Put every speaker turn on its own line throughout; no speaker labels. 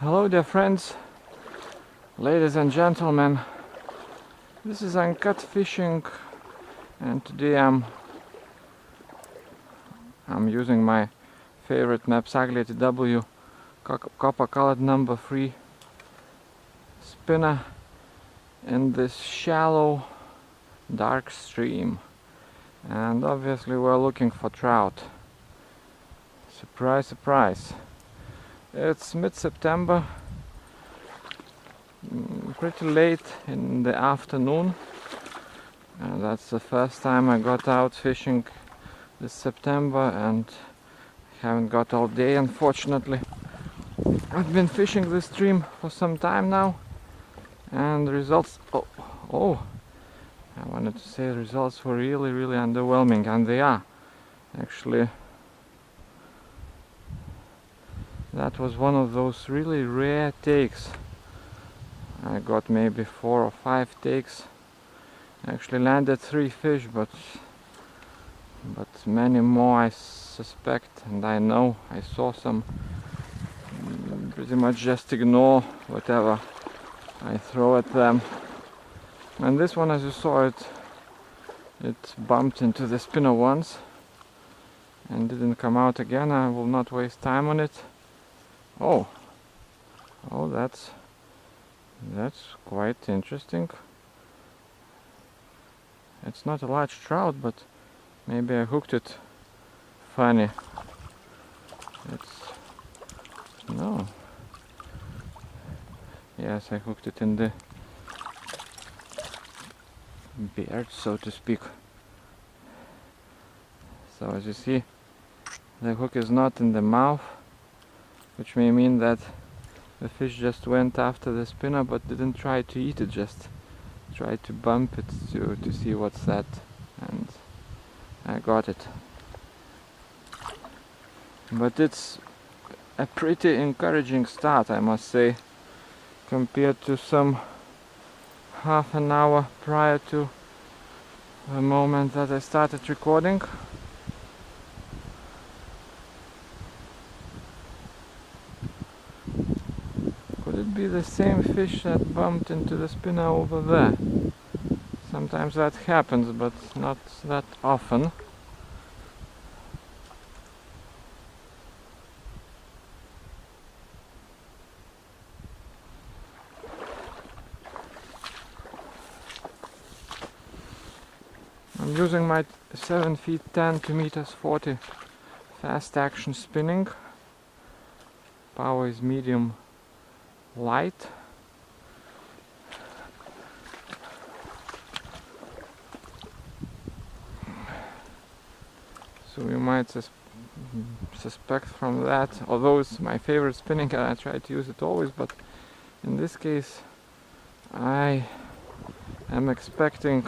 Hello dear friends, ladies and gentlemen, this is Uncut Fishing, and today I'm using my favorite Mapsaglia TW copper colored number 3 spinner in this shallow dark stream, and obviously we're looking for trout. Surprise, surprise. It's mid-September, pretty late in the afternoon, and that's the first time I got out fishing this September, and haven't got all day unfortunately. I've been fishing this stream for some time now, and the results, I wanted to say the results were really underwhelming, and they are actually. That was one of those really rare takes. I got maybe 4 or 5 takes. Actually landed 3 fish, but many more I suspect, and I know I saw some. Pretty much just ignore whatever I throw at them. And this one, as you saw, it bumped into the spinner once and didn't come out again. I will not waste time on it. Oh, that's quite interesting. It's not a large trout, but maybe I hooked it funny. No. Yes, I hooked it in the beard, so to speak. So as you see, the hook is not in the mouth, which may mean that the fish just went after the spinner but didn't try to eat it, just tried to bump it to see what's that, and I got it. But it's a pretty encouraging start, I must say, compared to some half an hour prior to the moment that I started recording. Could it be the same fish that bumped into the spinner over there? Sometimes that happens, but not that often. I'm using my 7 feet 10 to meters 40 fast action spinning. Power is medium light. So you might suspect from that, although it's my favorite spinning and I try to use it always, but in this case I am expecting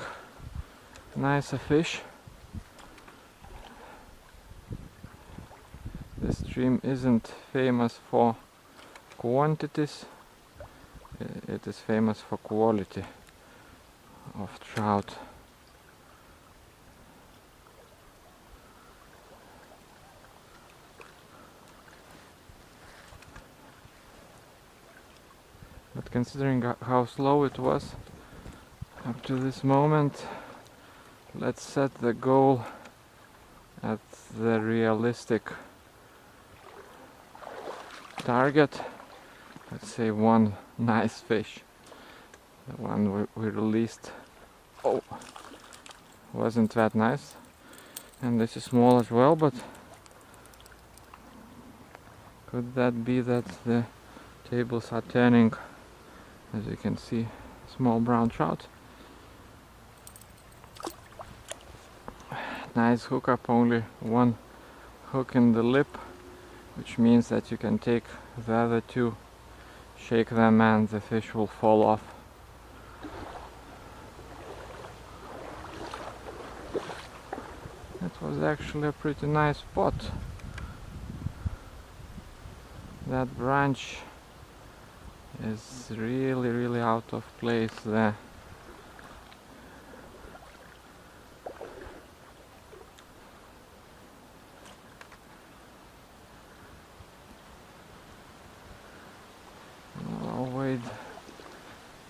nicer fish. This stream isn't famous for quantities, it is famous for quality of trout. But considering how slow it was up to this moment, let's set the goal at the realistic target. Let's say one nice fish. The one we released wasn't that nice, and this is small as well, but could that be that the tables are turning? As you can see, small brown trout. Nice hookup, only one hook in the lip, which means that you can take the other two, shake them, and the fish will fall off. It was actually a pretty nice spot. That branch is really out of place there. straight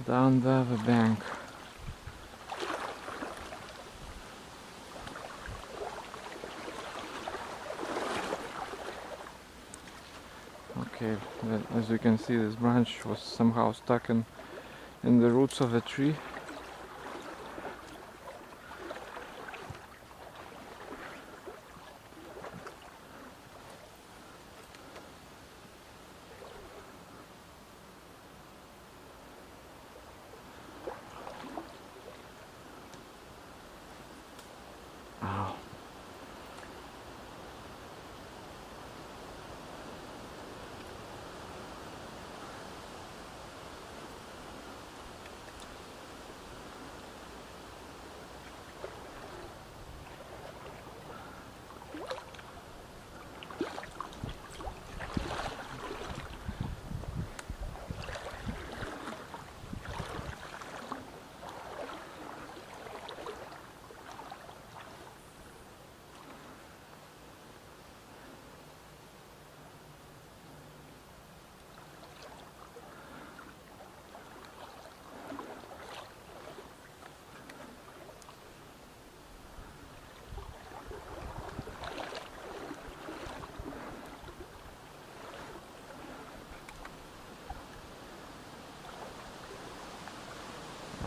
down the other bank. Okay, as you can see, this branch was somehow stuck in the roots of a tree.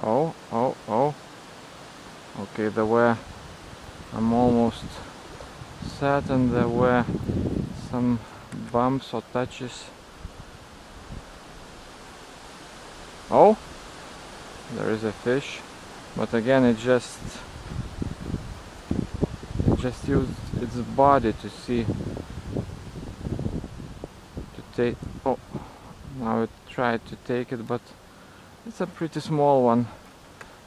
Ow. Oh. Okay, I'm almost certain there were some bumps or touches. Oh, there is a fish, but again it just used its body to take. Oh, now it tried to take it, but it's a pretty small one.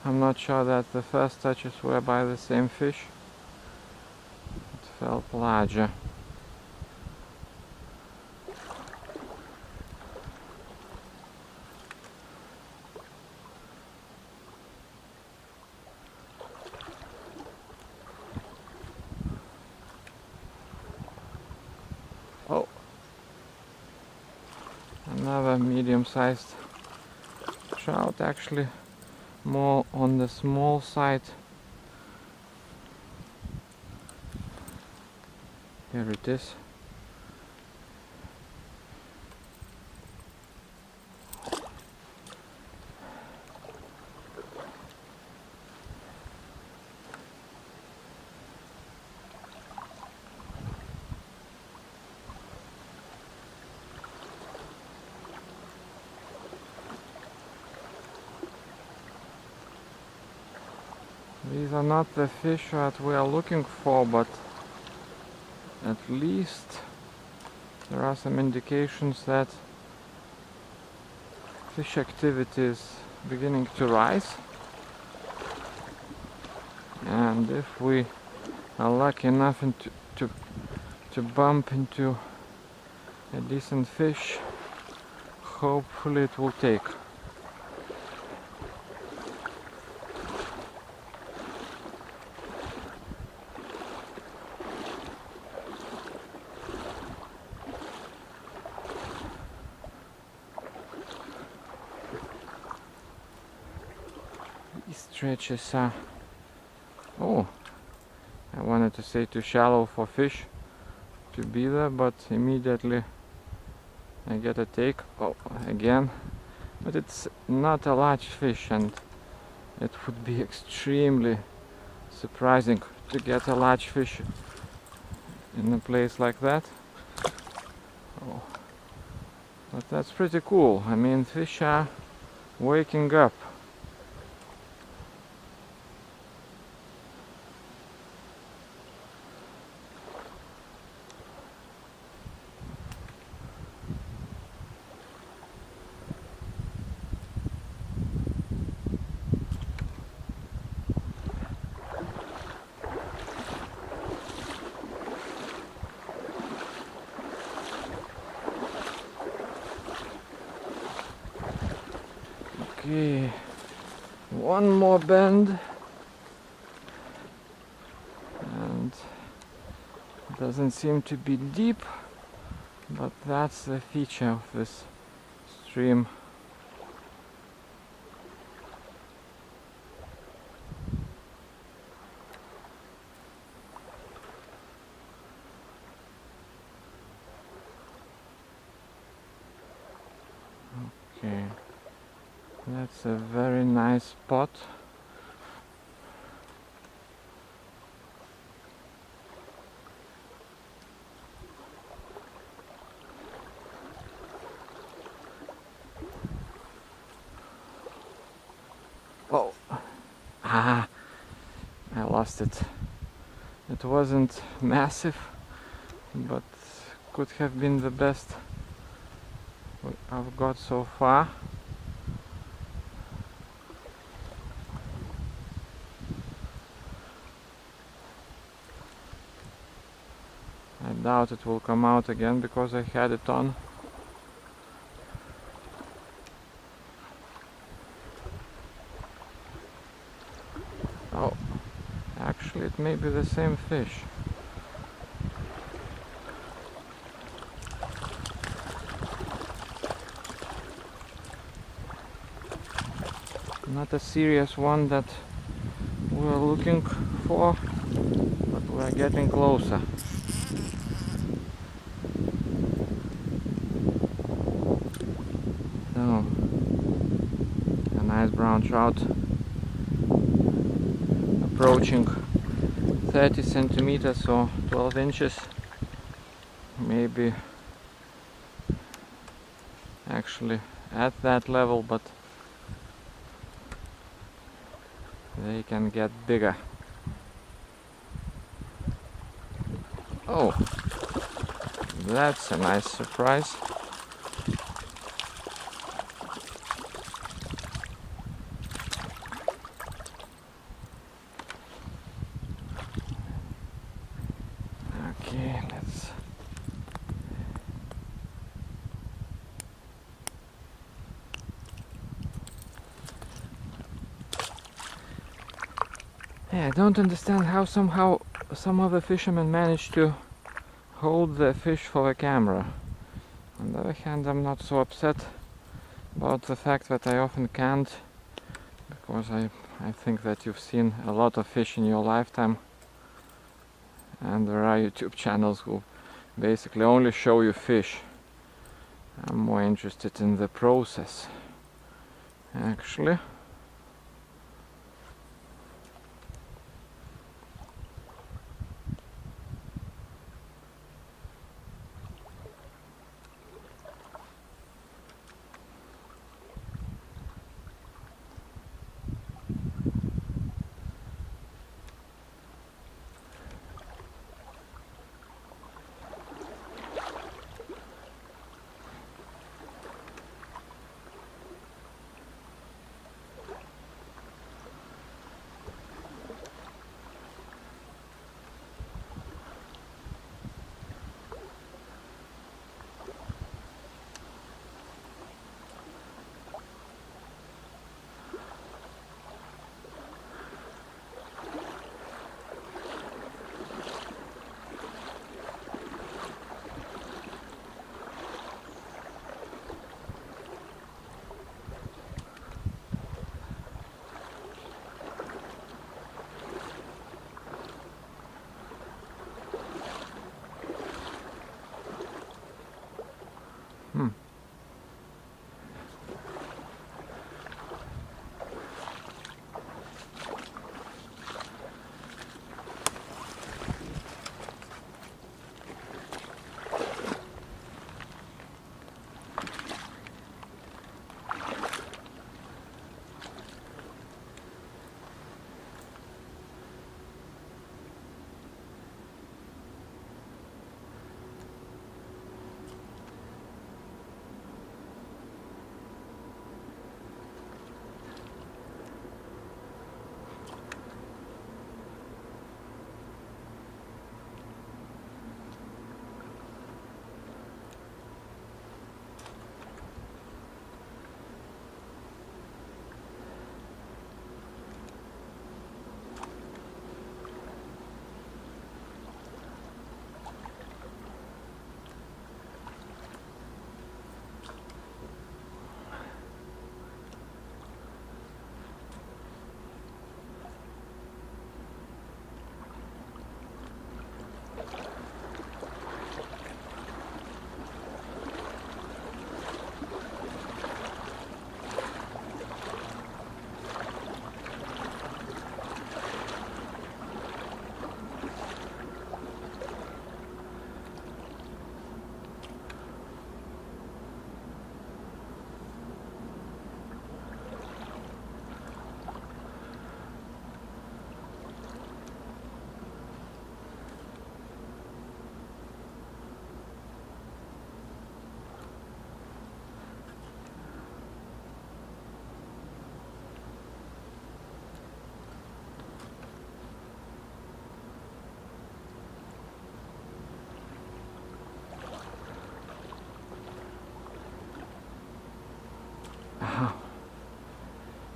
I'm not sure that the first touches were by the same fish. It felt larger. Oh, another medium-sized trout, actually more on the small side. Here it is. These are not the fish that we are looking for, but at least there are some indications that fish activity is beginning to rise. And if we are lucky enough to bump into a decent fish, hopefully it will take. These stretches are, oh, I wanted to say too shallow for fish to be there, but immediately I get a take. Oh, again, but it's not a large fish, and it would be extremely surprising to get a large fish in a place like that. Oh, but that's pretty cool. I mean, fish are waking up. Okay, one more bend, and it doesn't seem to be deep, but that's the feature of this stream. Okay, that's a very nice spot. Oh, I lost it. It wasn't massive, but could have been the best I've got so far. I doubt it will come out again because I had it on. Oh, actually it may be the same fish. Not a serious one that we're looking for, but we're getting closer. So, a nice brown trout approaching 30 centimeters or 12 inches, maybe actually at that level, but they can get bigger. Oh, that's a nice surprise. Okay, let's... Yeah, I don't understand how somehow some other fishermen manage to hold the fish for the camera. On the other hand, I'm not so upset about the fact that I often can't, because I think that you've seen a lot of fish in your lifetime, and there are YouTube channels who basically only show you fish. I'm more interested in the process, actually.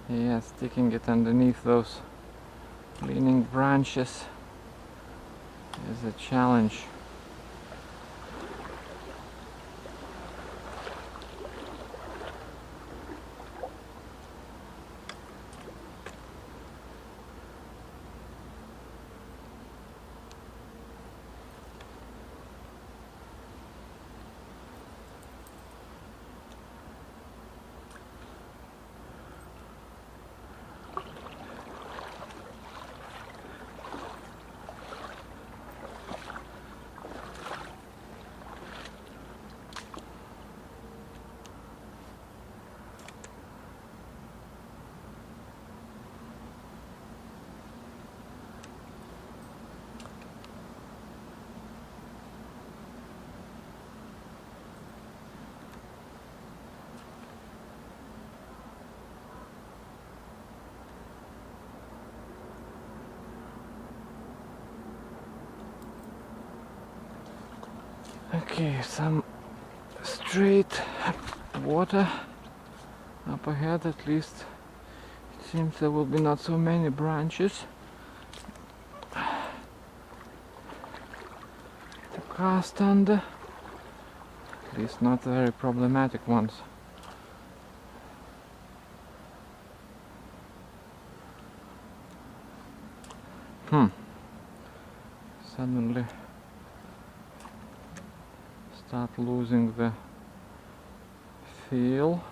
Yeah, sticking it underneath those leaning branches is a challenge. Okay, some straight water up ahead. At least it seems there will be not so many branches to cast under, at least not very problematic ones. Suddenly start losing the feel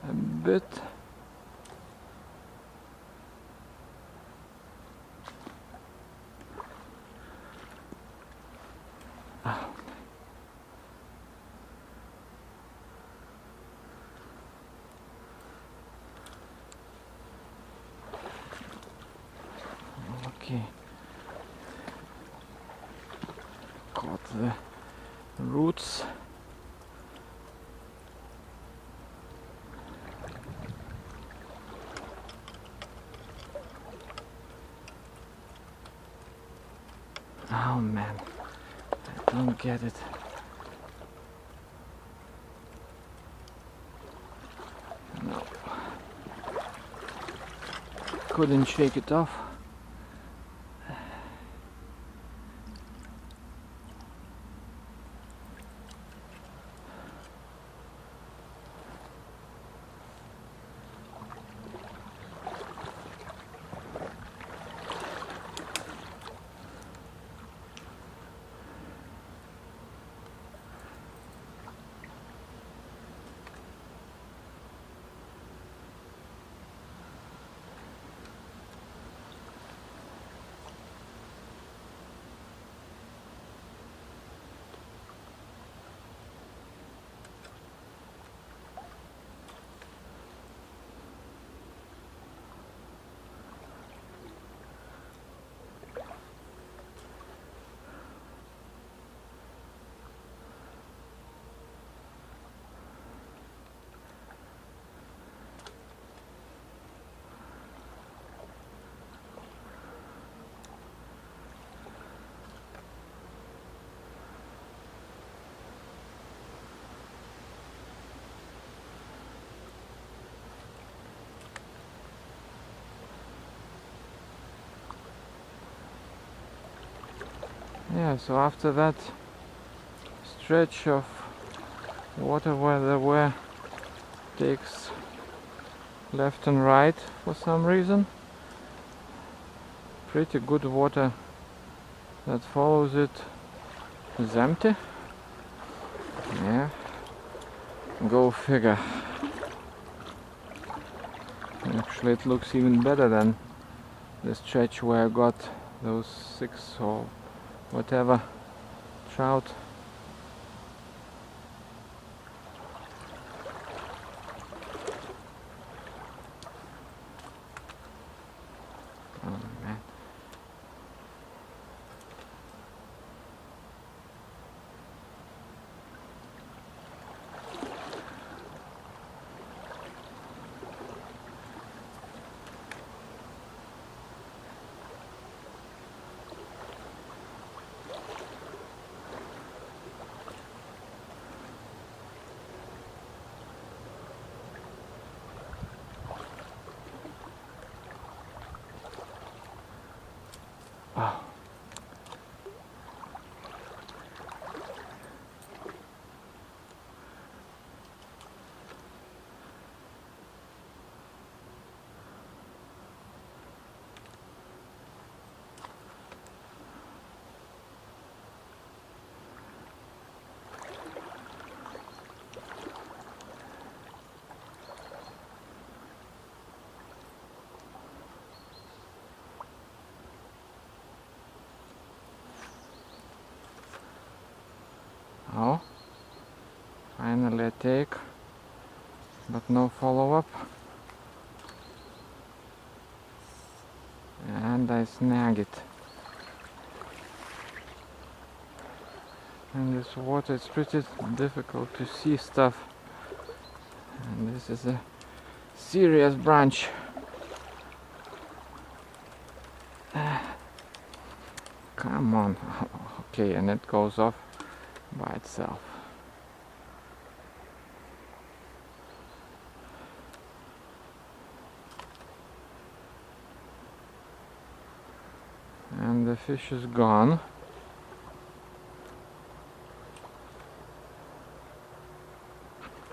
a bit. Okay, caught the roots. Oh man, I don't get it. No, couldn't shake it off. Yeah, so after that stretch of water where there were takes left and right for some reason, pretty good water that follows it is empty. Yeah, go figure. Actually it looks even better than the stretch where I got those 6 or whatever trout. Oh man. Finally a take, but no follow-up. And I snag it. In this water it's pretty difficult to see stuff. And this is a serious branch. Come on. Okay, and it goes off by itself. And the fish is gone.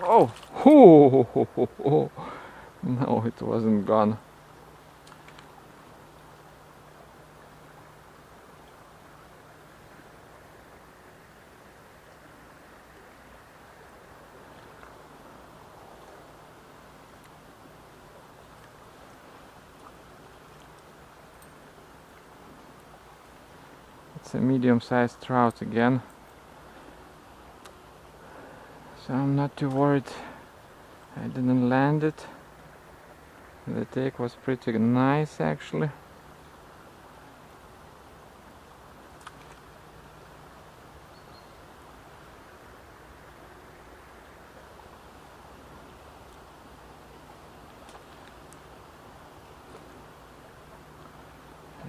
Oh! No, it wasn't gone. It's a medium-sized trout again, so I'm not too worried. I didn't land it. The take was pretty nice actually.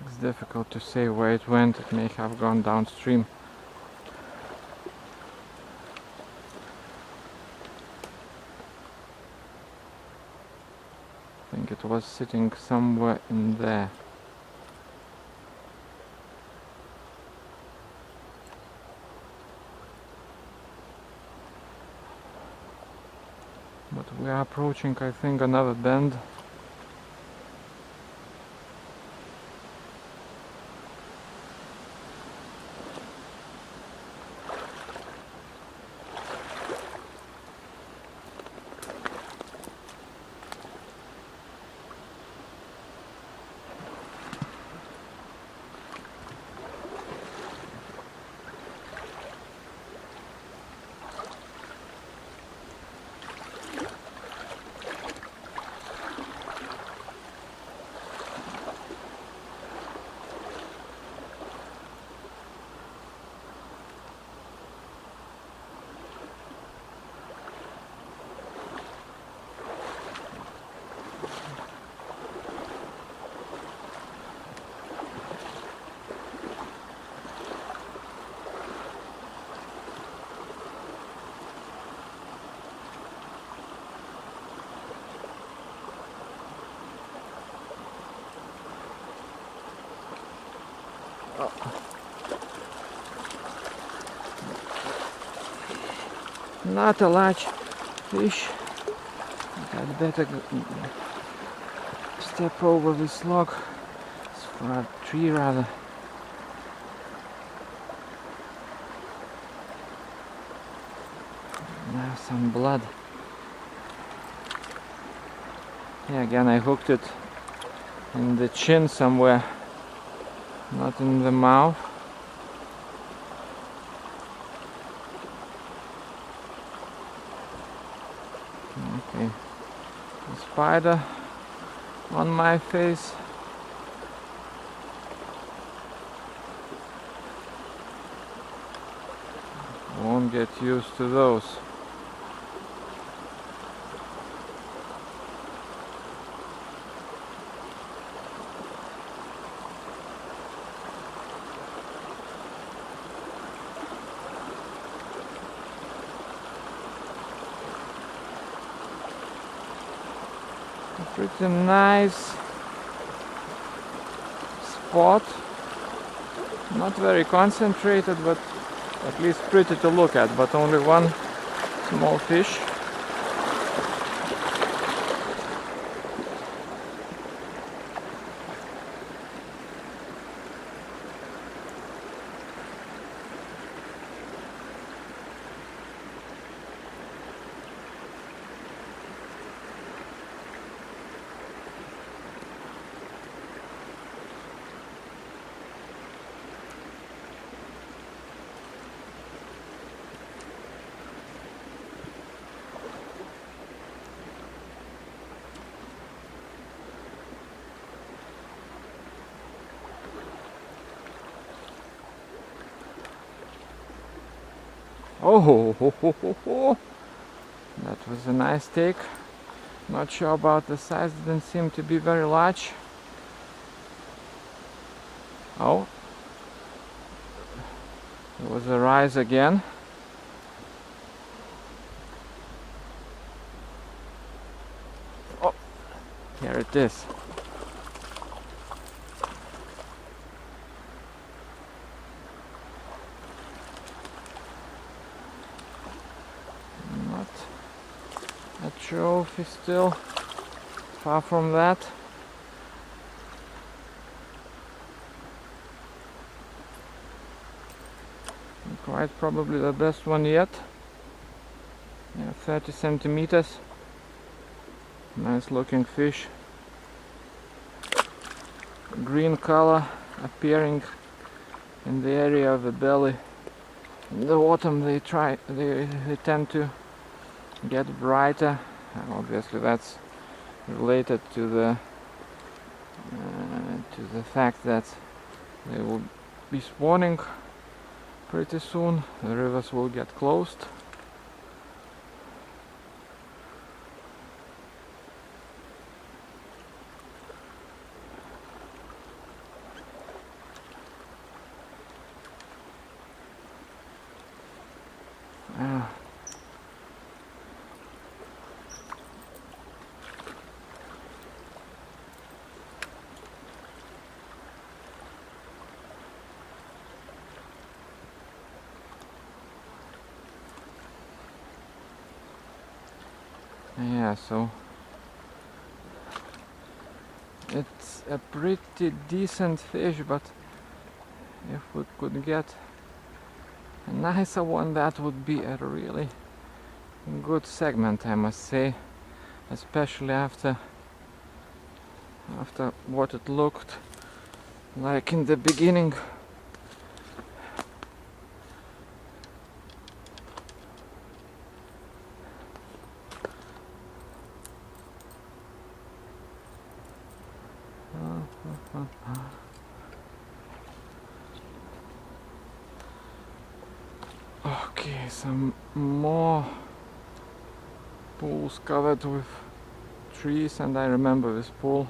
It's difficult to say where it went. It may have gone downstream. I think it was sitting somewhere in there. But we are approaching, I think, another bend. Not a large fish. I'd better step over this log. It's for a tree rather. Now some blood. Yeah, again I hooked it in the chin somewhere, not in the mouth. Okay, the spider on my face. Won't get used to those. Pretty nice spot, not very concentrated, but at least pretty to look at, but only one small fish. Oh, ho, ho, ho, ho. That was a nice take. Not sure about the size, didn't seem to be very large. Oh, there was a rise again. Oh, here it is. Not a trophy still, far from that. Quite probably the best one yet. Yeah, 30 centimeters. Nice looking fish. Green color appearing in the area of the belly. In the autumn they tend to get brighter. And obviously that's related to the fact that they will be spawning pretty soon. The rivers will get closed. Yeah, so it's a pretty decent fish, but if we could get a nicer one, that would be a really good segment, I must say, especially after what it looked like in the beginning. Okay, some more pools covered with trees, and I remember this pool.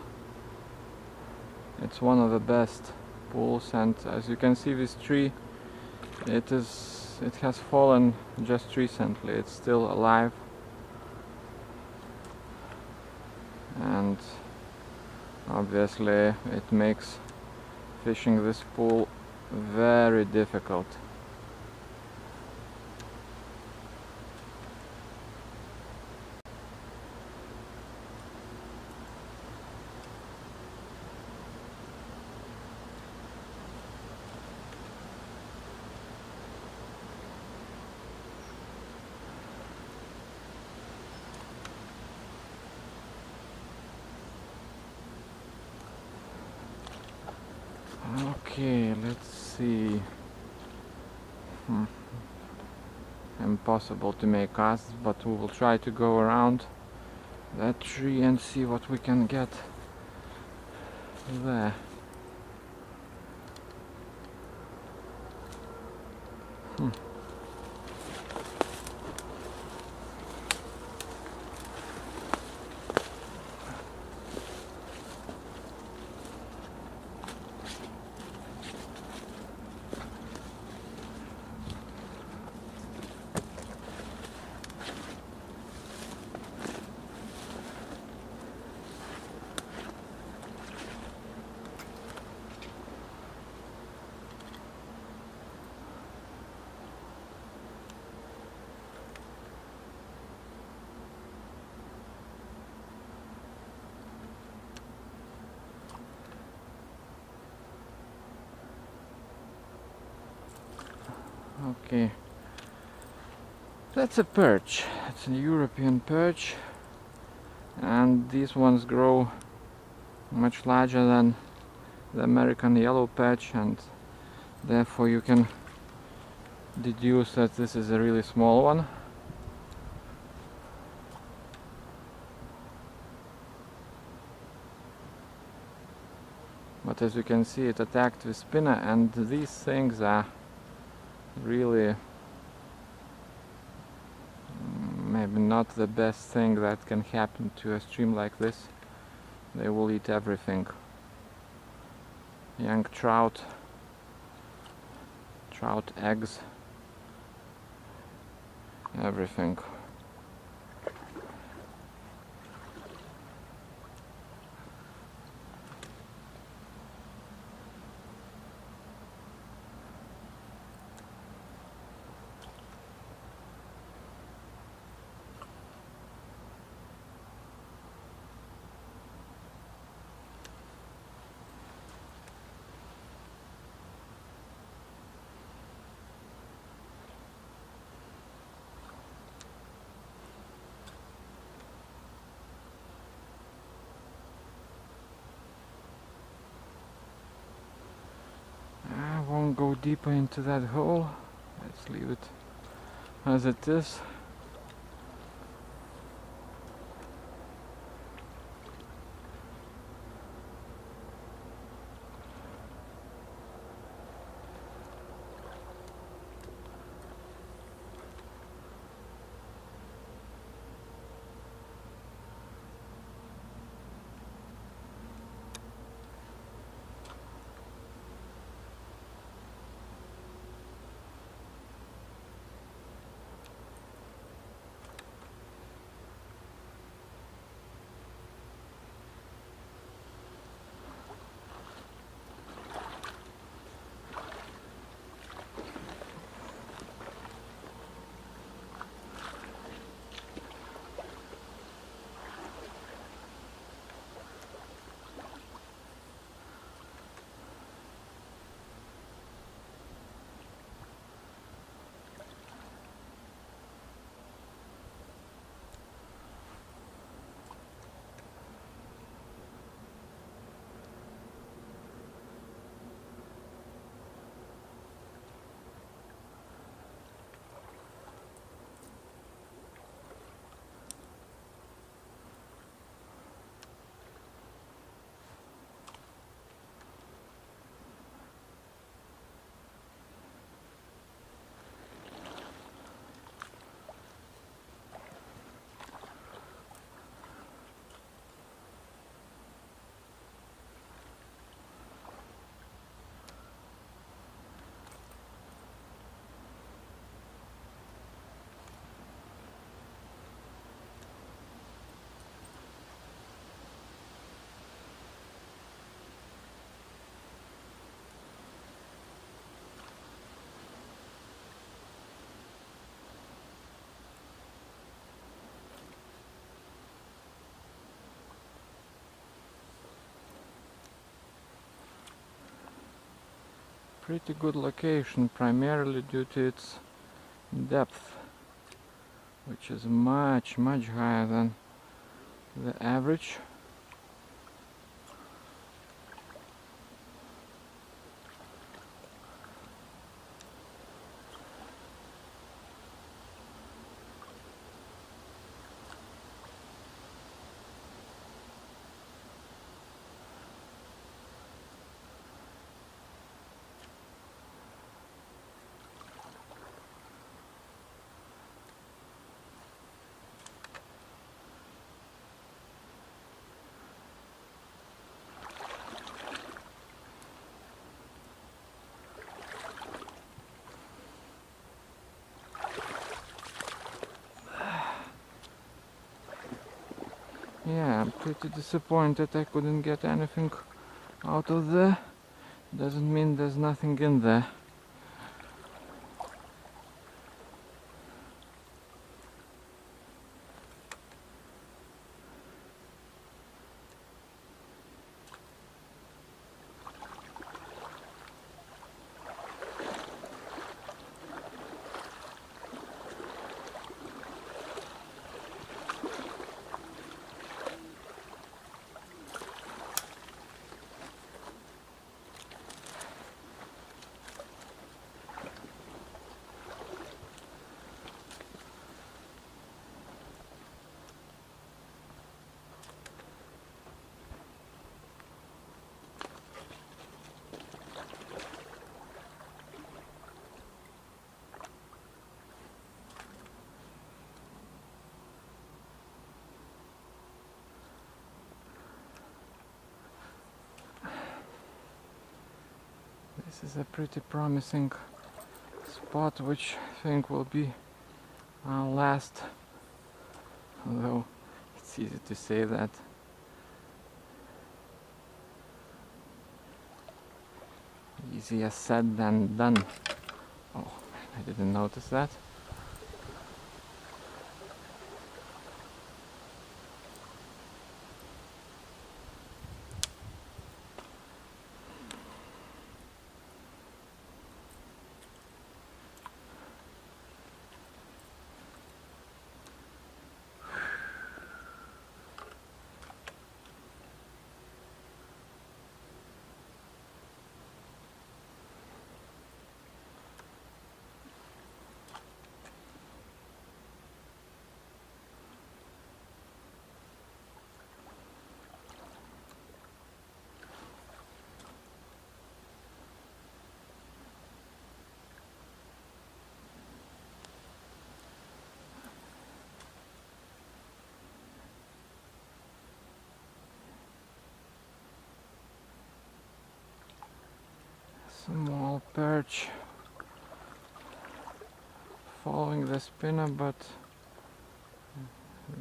It's one of the best pools, and as you can see, this tree, it has fallen just recently. It's still alive, and obviously it makes fishing this pool very difficult. Okay, let's see. Impossible to make casts, but we will try to go around that tree and see what we can get there. Okay, that's a perch. It's a European perch, and these ones grow much larger than the American yellow perch, and therefore you can deduce that this is a really small one. But as you can see, it attacked the spinner, and these things are really maybe not the best thing that can happen to a stream like this. They will eat everything. Young trout eggs, everything. I won't go deeper into that hole. Let's leave it as it is. Pretty good location, primarily due to its depth, which is much higher than the average. Yeah, I'm pretty disappointed I couldn't get anything out of there. Doesn't mean there's nothing in there. This is a pretty promising spot, which I think will be our last, although it's easy to say that. Easier said than done. Oh, I didn't notice that. Small perch following the spinner, but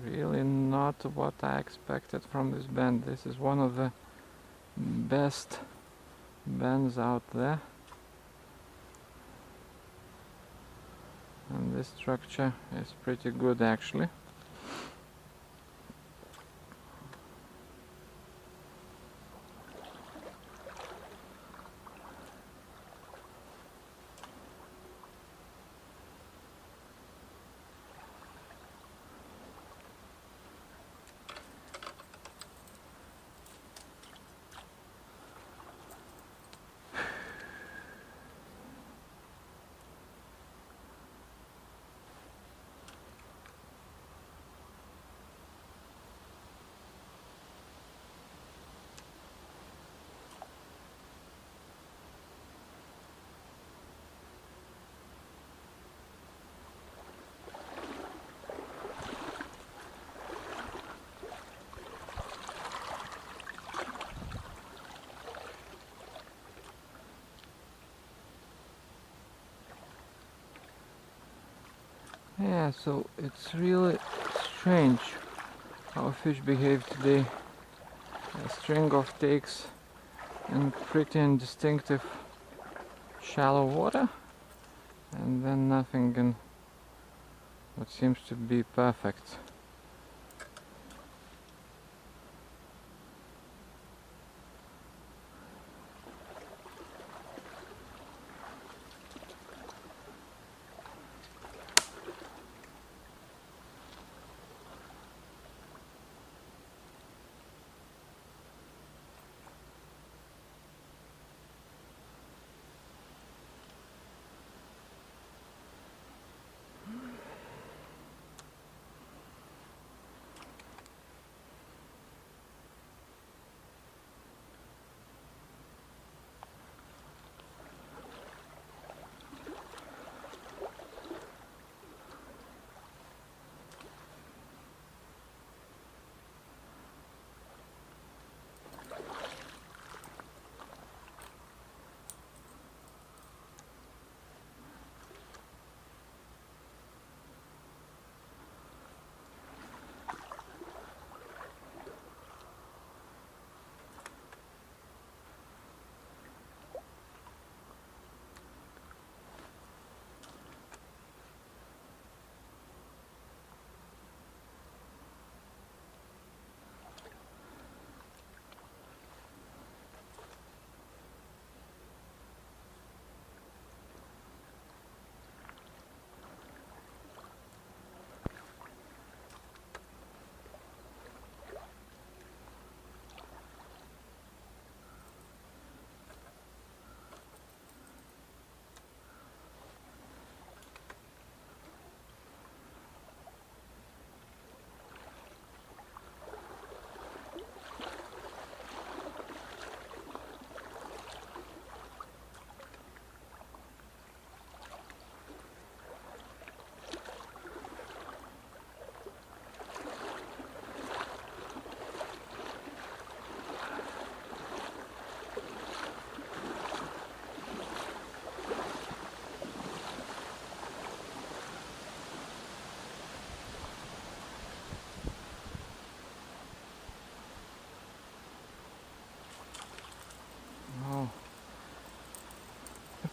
really not what I expected from this bend. This is one of the best bends out there, and this structure is pretty good actually. Yeah, so it's really strange how fish behave today. A string of takes in pretty indistinctive shallow water, and then nothing in what seems to be perfect.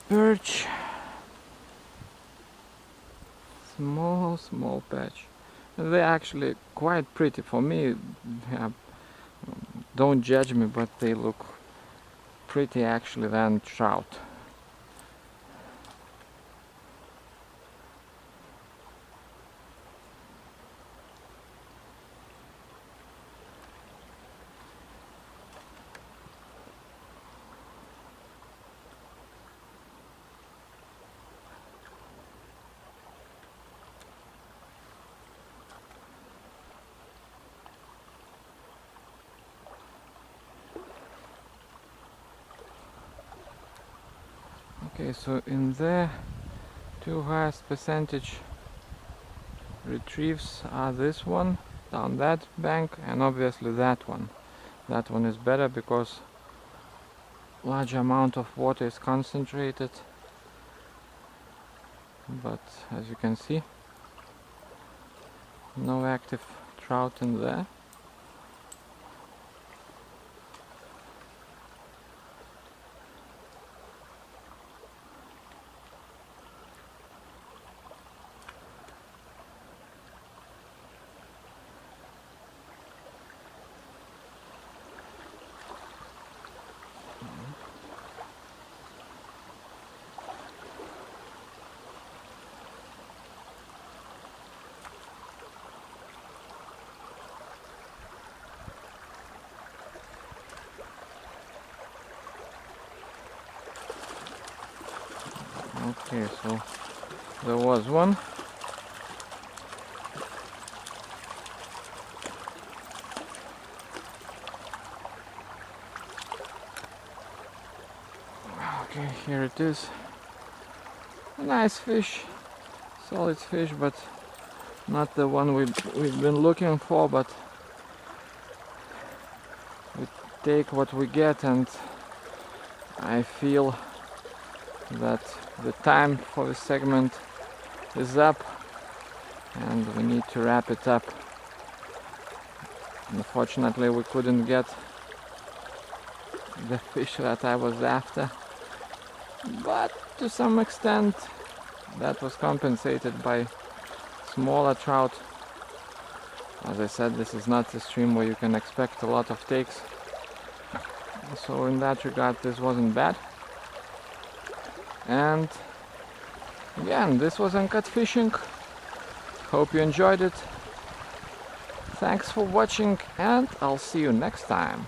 perch. Small patch. They're actually quite pretty for me. Yeah, don't judge me, but they look pretty actually than trout. Okay, so in there, two highest percentage retrieves are this one down that bank and obviously that one. That one is better because large amount of water is concentrated, but as you can see, no active trout in there. Okay, so there was one. Okay, here it is. A nice fish, solid fish, but not the one we've been looking for, but we take what we get, and I feel that the time for the segment is up and we need to wrap it up. Unfortunately, we couldn't get the fish that I was after, but to some extent that was compensated by smaller trout. As I said, this is not a stream where you can expect a lot of takes, so in that regard this wasn't bad. And again, this was Uncut Fishing. Hope you enjoyed it. Thanks for watching, and I'll see you next time.